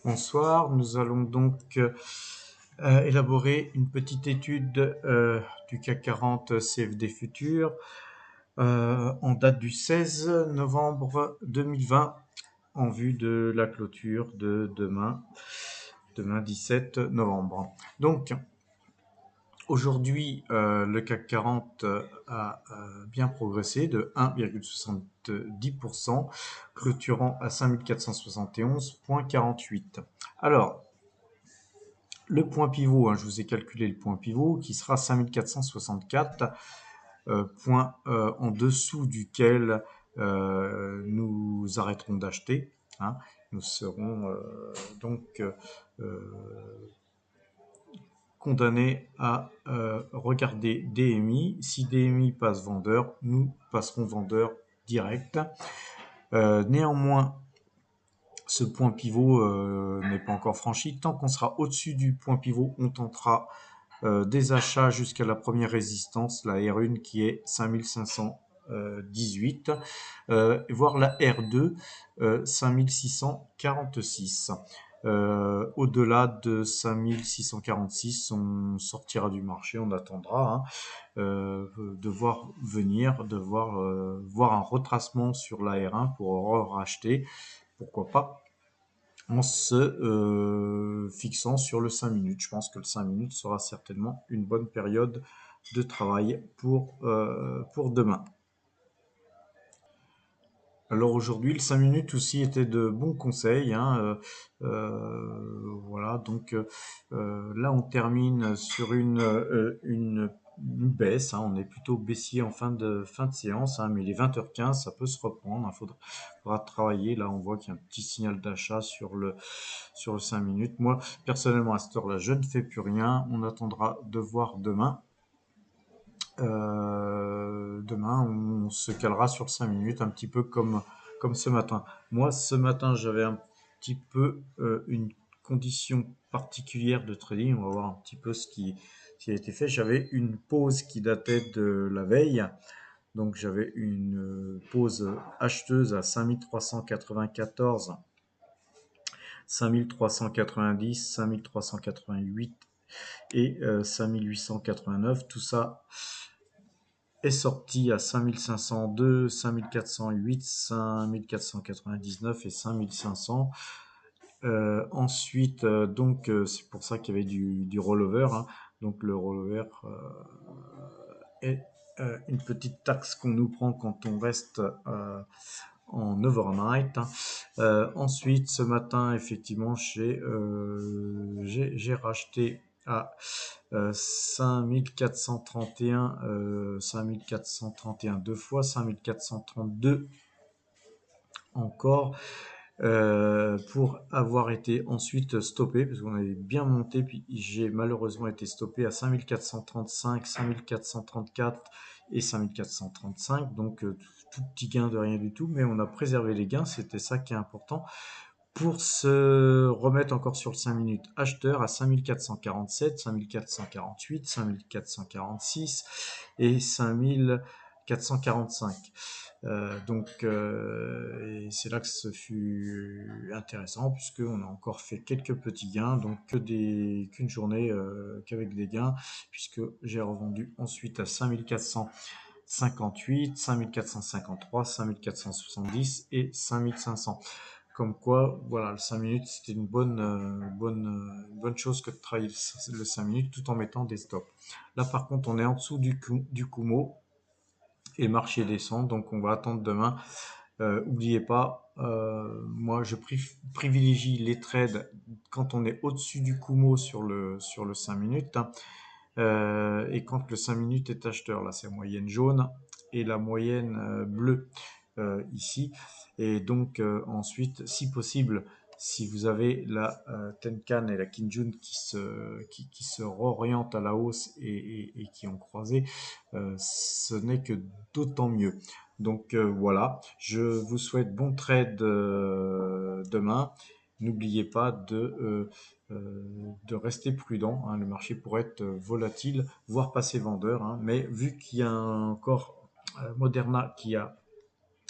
Bonsoir, nous allons donc élaborer une petite étude du CAC 40 CFD Futur en date du 16 novembre 2020 en vue de la clôture de demain 17 novembre. Donc, aujourd'hui, le CAC 40 a bien progressé de 1,70%, clôturant à 5471,48. Alors, le point pivot, hein, je vous ai calculé le point pivot qui sera 5464, point en dessous duquel nous arrêterons d'acheter. Hein. Nous serons donc condamnés à regarder DMI. Si DMI passe vendeur, nous passerons vendeur direct. Néanmoins, ce point pivot n'est pas encore franchi. Tant qu'on sera au-dessus du point pivot, on tentera des achats jusqu'à la première résistance, la R1 qui est 5518, voire la R2 5646. Au-delà de 5646, on sortira du marché, on attendra de voir venir, de voir un retracement sur la R1 pour racheter, pourquoi pas, en se fixant sur le 5 minutes. Je pense que le 5 minutes sera certainement une bonne période de travail pour demain. Alors aujourd'hui, le 5 minutes aussi était de bons conseils. Voilà, donc là on termine sur une baisse. Hein, on est plutôt baissier en fin de séance, hein, mais il est 20h15, ça peut se reprendre. Il faudra travailler. Là, on voit qu'il y a un petit signal d'achat sur le 5 minutes. Moi, personnellement, à cette heure-là, je ne fais plus rien. On attendra de voir demain. Demain, on se calera sur 5 minutes, un petit peu comme ce matin. Moi, ce matin, j'avais un petit peu une condition particulière de trading. On va voir un petit peu ce qui a été fait. J'avais une pause qui datait de la veille. Donc, j'avais une pause acheteuse à 5394, 5390, 5388 et 5889. Tout ça est sorti à 5502, 5408, 5499 et 5500. Ensuite, donc, c'est pour ça qu'il y avait du rollover. Hein. Donc, le rollover est une petite taxe qu'on nous prend quand on reste en overnight. Ensuite, ce matin, effectivement, j'ai racheté à 5431, 5431 deux fois, 5432 encore, pour avoir été ensuite stoppé, parce qu'on avait bien monté, puis j'ai malheureusement été stoppé à 5435, 5434 et 5435, donc tout petit gain de rien du tout, mais on a préservé les gains, c'était ça qui est important. Pour se remettre encore sur le 5 minutes, acheteur à 5447, 5448, 5446 et 5445. Et c'est là que ce fut intéressant puisqu'on a encore fait quelques petits gains, donc qu'une journée qu'avec des gains, puisque j'ai revendu ensuite à 5458, 5453, 5470 et 5500. Comme quoi, voilà, le 5 minutes, c'était une bonne chose que de travailler le 5 minutes tout en mettant des stops. Là, par contre, on est en dessous du Kumo et le marché descend, donc on va attendre demain. Oubliez pas, moi, je privilégie les trades quand on est au-dessus du Kumo sur le 5 minutes. Hein, et quand le 5 minutes est acheteur, là, c'est la moyenne jaune et la moyenne bleue. Ici. Et donc ensuite, si possible, si vous avez la Tenkan et la Kinjun qui se réorientent à la hausse et qui ont croisé, ce n'est que d'autant mieux. Donc voilà, je vous souhaite bon trade demain. N'oubliez pas de rester prudent. Hein. Le marché pourrait être volatile, voire passer vendeur. Hein. Mais vu qu'il y a encore Moderna qui a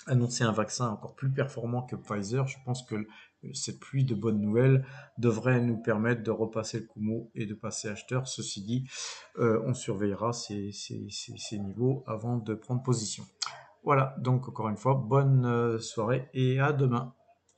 annoncer un vaccin encore plus performant que Pfizer. Je pense que cette pluie de bonnes nouvelles devrait nous permettre de repasser le Kumo et de passer acheteur. Ceci dit, on surveillera ces niveaux avant de prendre position. Voilà, donc encore une fois, bonne soirée et à demain.